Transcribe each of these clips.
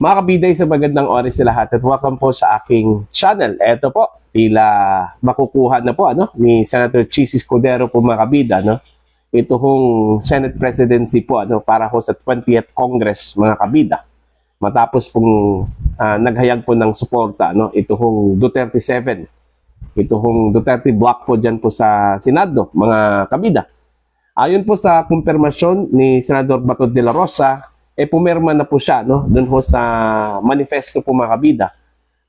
Mga kabiday, sa magandang oras sa lahat at welcome po sa aking channel. Ito po, tila makukuha na po ni Senator Chis Escudero po mga kabida. Ito hong Senate presidency po para ho sa 20th Congress mga kabida. Matapos pong naghayag po ng suporta, ito hong Duterte 7. Ito hong Duterte block po dyan po sa Senado mga kabida. Ayon po sa kumpirmasyon ni Senador Bato de la Rosa, pumirma na po siya doon ho sa manifesto po mga kabida.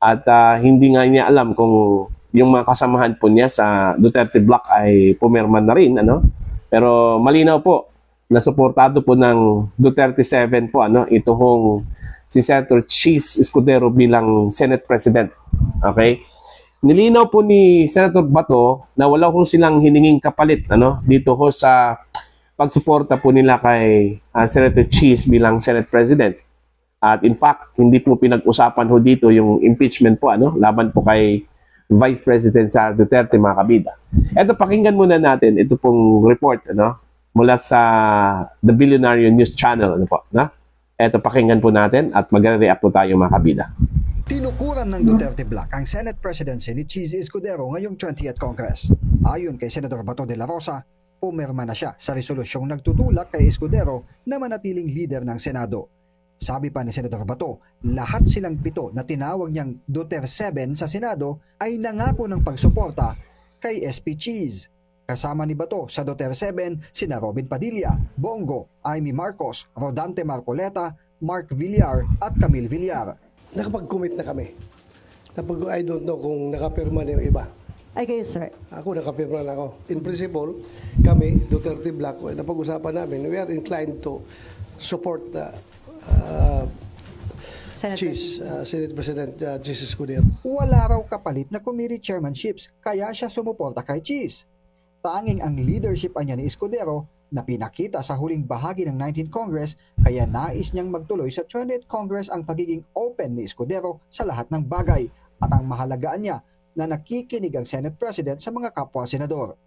At hindi nga niya alam kung yung mga kasamahan po niya sa Duterte Block ay pumirma na rin. Pero malinaw po na suportado po ng Duterte 7 po ito hong si Senator Chis Escudero bilang Senate President. Okay? Nilinaw po ni Senator Bato na wala ho silang hininging kapalit dito ho sa pagsuporta po nila kay Senator Chis bilang Senate President. At in fact, hindi po pinag-usapan ho dito yung impeachment po laban po kay Vice President Sara Duterte mga kabida. Ito, pakinggan muna natin ito pong report mula sa The Billionaire News Channel Ito, pakinggan po natin at magre-react po tayo mga kabida. Tinukuran ng Duterte Block ang Senate presidency ni Chis Escudero ngayong 20th Congress. Ayon kay Senador Bato de la Rosa, pumirma na siya sa resolusyong nagtutulak kay Escudero na manatiling leader ng Senado. Sabi pa ni Senador Bato, lahat silang 7 na tinawag niyang Duterte 7 sa Senado ay nangako ng pagsuporta kay SP Chis. Kasama ni Bato sa Duterte 7 sina Robin Padilla, Bongo, Amy Marcos, Rodante Marcoleta, Mark Villar at Camille Villar. Nakapag-commit na kami. I don't know kung nakapirma na yung iba. Ay kayo, sir. Ako, nakapirma na ako. In principle, kami, Duterte Block, napag-usapan namin, we are inclined to support the Senate President Chis Escudero. Wala raw kapalit na committee chairmanships kaya siya sumuporta kay Chis. Tanging ang leadership niya ni Escudero na pinakita sa huling bahagi ng 19th Congress kaya nais niyang magtuloy sa 20th Congress ang pagiging open ni Escudero sa lahat ng bagay at ang mahalagaan niya na nakikinig ang Senate President sa mga kapwa-senador.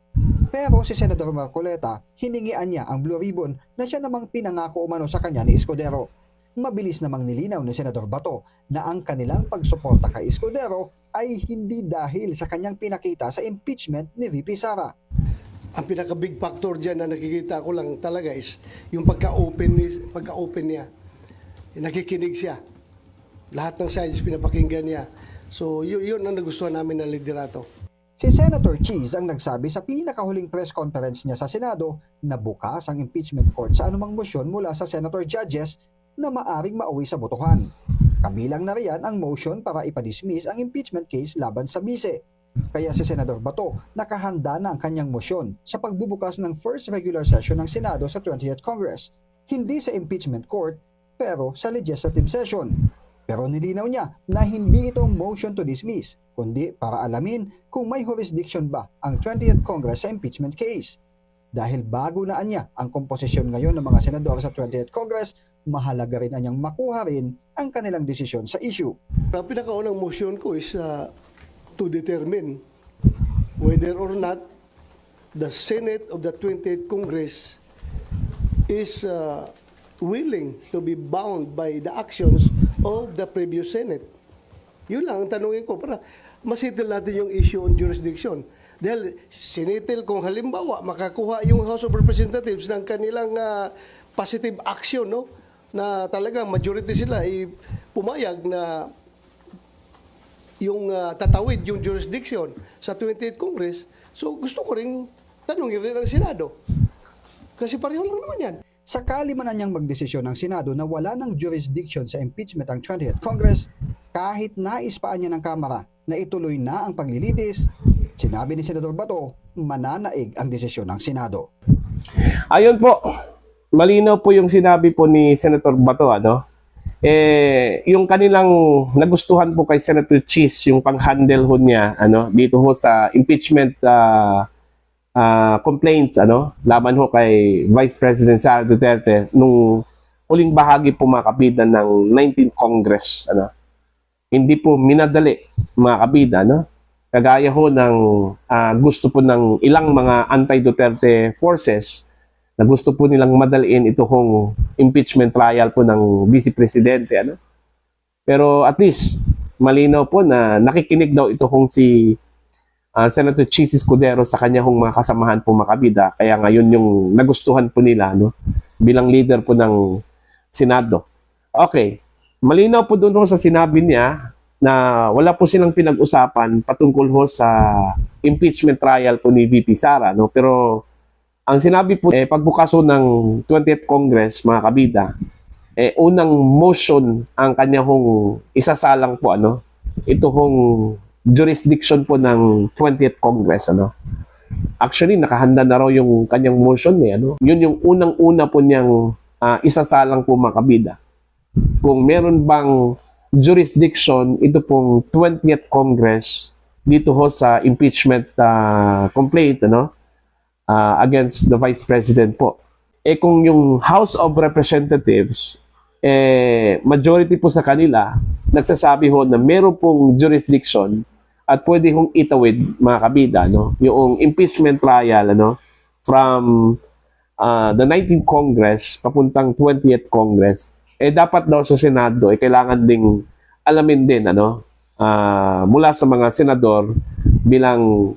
Pero si Senador Marcoleta, hiningian niya ang Blue Ribbon na siya namang pinangako umano sa kanya ni Escudero. Mabilis namang nilinaw ni Senador Bato na ang kanilang pagsuporta kay Escudero ay hindi dahil sa kanyang pinakita sa impeachment ni VP Sara. Ang pinaka-big factor dyan na nakikita ko lang talaga is yung pagka-open niya. Nakikinig siya. Lahat ng sides pinapakinggan niya. So, yun ang nagustuhan namin na liderato. Si Senator Chis ang nagsabi sa pinakahuling press conference niya sa Senado na bukas ang impeachment court sa anumang motion mula sa senator judges na maaring mauwi sa botohan. Kabilang na riyan ang motion para ipadismiss ang impeachment case laban sa Vice. Kaya si Senador Bato nakahanda na ang kanyang motion sa pagbubukas ng first regular session ng Senado sa 20th Congress. Hindi sa impeachment court, pero sa legislative session. Pero nilinaw niya na hindi ito motion to dismiss, kundi para alamin kung may jurisdiction ba ang 20th Congress sa impeachment case. Dahil bago na niya ang komposisyon ngayon ng mga senador sa 20th Congress, mahalaga rin anyang makuha rin ang kanilang desisyon sa issue. Ang pinakaunang motion ko is to determine whether or not the Senate of the 20th Congress is willing to be bound by the actions of the previous Senate. Yun lang ang tanongin ko para masettle natin yung issue on jurisdiction. Dahil sinitil kung halimbawa makakuha yung House of Representatives ng kanilang positive action na talagang majority sila ay pumayag na yung tatawid yung jurisdiction sa 20th Congress. So gusto ko rin tanongin rin ang Senado. Kasi pareho lang naman yan. Sakali man na niyang magdesisyon ng Senado na wala ng jurisdiction sa impeachment ang 20th Congress, kahit nais pa niya ng Kamara na ituloy na ang paglilitis, sinabi ni Senador Bato, mananaig ang desisyon ng Senado. Ayun po, malinaw po yung sinabi po ni Senator Bato yung kanilang nagustuhan po kay Senator Chis yung pang-handle ho niya dito ho sa impeachment complaints laban ho kay Vice President Sara Duterte nung huling bahagi po mga kabida ng 19th Congress hindi po minadali mga kabida kagaya ho ng gusto po ng ilang mga anti-Duterte forces na gusto po nilang madaliin ito hong impeachment trial po ng Vice Presidente. Pero at least, malinaw po na nakikinig daw ito kung si Senator Chis Escudero sa kanya hong mga kasamahan po makabida. Kaya ngayon yung nagustuhan po nila, no? Bilang leader po ng Senado. Okay. Malinaw po doon ho sa sinabi niya na wala po silang pinag-usapan patungkol ho sa impeachment trial po ni VP Sara, no? Pero ang sinabi po, pagbukas ho ng 20th Congress, mga kabida, unang motion ang kanya hong isasalang po, ano? Ito hong jurisdiction po ng 20th Congress, ano? Actually, nakahanda na raw yung kanyang motion, ano? Yun yung unang-una po niyang isasalang po, mga kabida. Kung meron bang jurisdiction, ito pong 20th Congress dito ho sa impeachment complaint, ano? Against the Vice President po. Kung yung House of Representatives, majority po sa kanila, nagsasabi ho na meron pong jurisdiction at pwede hong itawid, mga kabida, no? Yung impeachment trial, ano? From the 19th Congress papuntang 20th Congress, dapat daw sa Senado, kailangan ding alamin din, ano? Mula sa mga senador bilang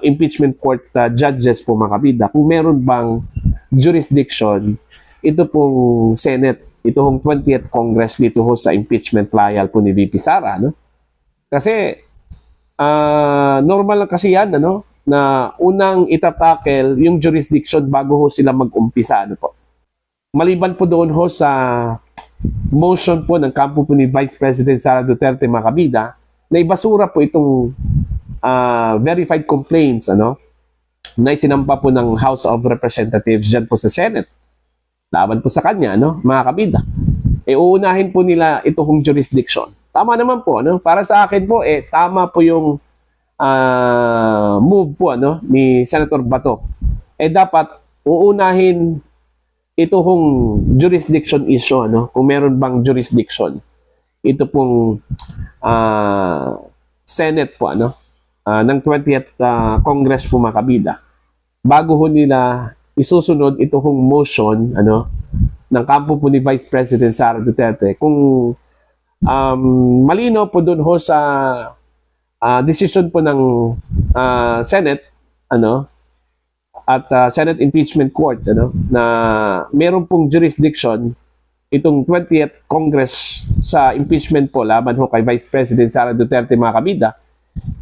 impeachment court judges po, mga kabida, kung meron bang jurisdiction ito pong Senate, ito pong 20th Congress dito ho sa impeachment trial po ni VP Sara, no? Kasi normal lang kasi yan, ano, na unang itatakel yung jurisdiction bago ho sila mag-umpisa, ano po. Maliban po doon ho sa motion po ng kampo po ni Vice President Sara Duterte, mga kabida, na ibasura po itong verified complaints, ano, na isinampa po ng House of Representatives dyan po sa Senate. Laban po sa kanya, ano, mga kabida. Uunahin po nila itong jurisdiction. Tama naman po, ano? Para sa akin po, tama po yung move po, ano, ni Senator Bato. Dapat uunahin ito hong jurisdiction issue, ano? Kung meron bang jurisdiction. Ito pong Senate po, ano? Ng 20th Congress po, mga kabida. Bago ho nila isusunod ito hong motion, ano, ng kampo po ni Vice President Sara Duterte, kung malino po doon ho sa decision po ng Senate, ano, at Senate Impeachment Court, ano, na meron pong jurisdiction itong 20th Congress sa impeachment po laban ho kay Vice President Sara Duterte, mga kabida.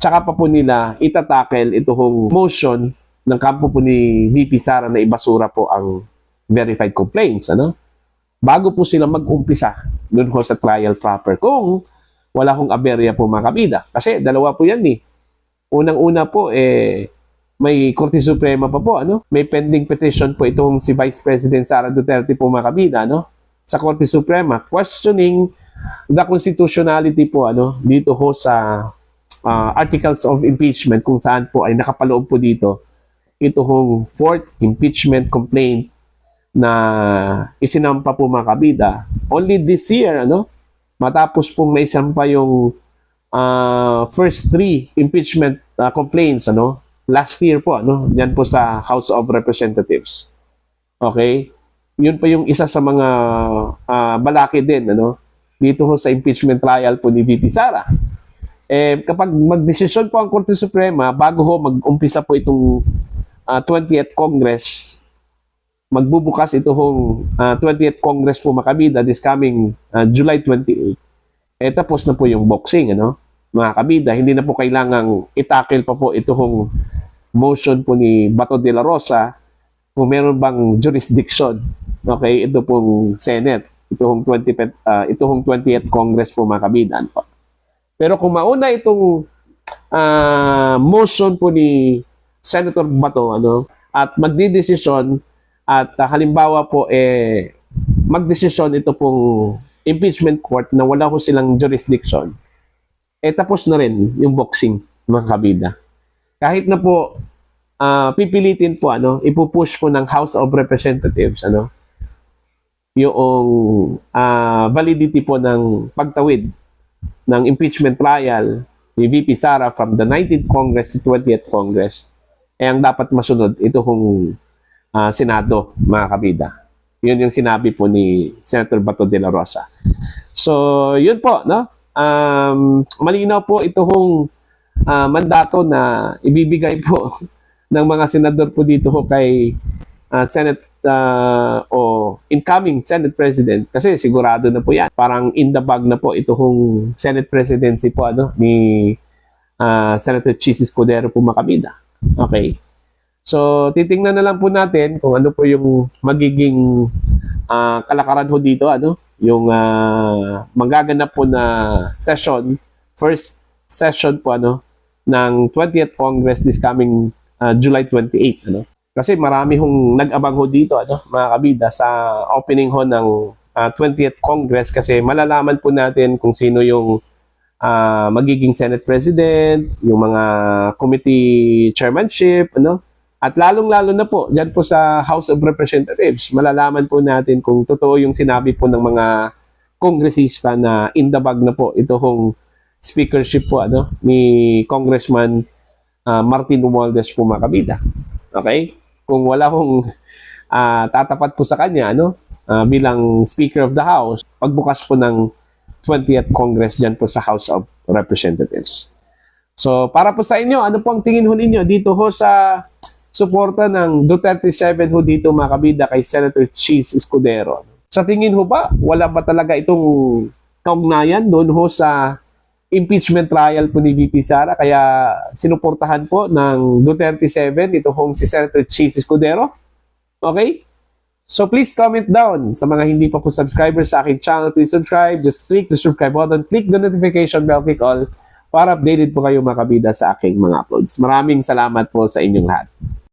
Tsaka pa po nila itatakel ito hong motion ng kampo po ni VP Sara na ibasura po ang verified complaints, ano? Bago po sila mag-umpisa doon ho sa trial proper. Kung wala hong aberya po, mga kabida. Kasi dalawa po yan, eh. Unang-una po, may Korte Suprema pa po, ano? May pending petition po itong si Vice President Sara Duterte po, mga kabida, ano? Sa Korte Suprema, questioning the constitutionality po, ano? Dito ho sa articles of impeachment, kung saan po ay nakapaloob po dito ito hong fourth impeachment complaint na isinampa po, mga kabida. Only this year, ano? Matapos pong naisampa yung first three impeachment complaints, ano? Last year po, ano? Yan po sa House of Representatives. Okay? Yun pa yung isa sa mga balaki din, ano? Dito ho sa impeachment trial po ni VP Sara. Kapag magdesisyon po ang Korte Suprema, bago ho mag-umpisa po itong 20th Congress, magbubukas ito hong 20th Congress po, mga kabida, this coming July 28. Tapos na po yung boxing, ano, mga kabida. Hindi na po kailangang itakil pa po ito hong motion po ni Bato de la Rosa kung meron bang jurisdiction. Okay, ito pong Senate, ito hong 20th Congress po, mga kabida. Po. Pero kung mauna itong motion po ni Senator Bato, ano, at magdidesisyon at halimbawa po magdesisyon ito pong impeachment court na wala ko silang jurisdiction, tapos na rin yung boxing, mga kabida. Kahit na po pipilitin po, ano, ipupush po ng House of Representatives, ano, yung validity po ng pagtawid ng impeachment trial ni VP Sara from the 19th Congress to 20th Congress, ang dapat masunod ito kung Senado, mga kabida. Yun yung sinabi po ni Senator Bato de la Rosa. So, yun po, no? Malinaw po itong mandato na ibibigay po ng mga senador po dito ho kay Senate o incoming Senate President, kasi sigurado na po yan. Parang in the bag na po itong Senate Presidency po ni Senator Chis Escudero po Macabida. Okay? So, titingnan na lang po natin kung ano po yung magiging kalakaran ho dito, yung magaganap po na session, first session po ng 20th Congress this coming July 28, Kasi marami hong nag-abang ho dito, mga kabida, sa opening ho ng 20th Congress, kasi malalaman po natin kung sino yung magiging Senate President, yung mga committee chairmanship, At lalong-lalo na po, dyan po sa House of Representatives, malalaman po natin kung totoo yung sinabi po ng mga kongresista na in the bag na po ito hong speakership po ni Congressman Martin Romualdez po Macabida. Okay? Kung wala hong tatapat po sa kanya bilang Speaker of the House, pagbukas po ng 20th Congress dyan po sa House of Representatives. So, para po sa inyo, ano po ang tingin ho ninyo dito ho sa suporta ng Duterte 7 ho dito mga kabida kay Senator Chis Escudero? Sa tingin ho ba, wala ba talaga itong kaugnayan doon ho sa impeachment trial po ni VP Sara, kaya sinuportahan po ng Duterte 7 ito hong si Senator Chis Escudero? Okay? So please comment down. Sa mga hindi pa po subscribers sa aking channel, please subscribe. Just click the subscribe button, click the notification bell, click all para updated po kayo mga kabida sa aking mga uploads. Maraming salamat po sa inyong lahat.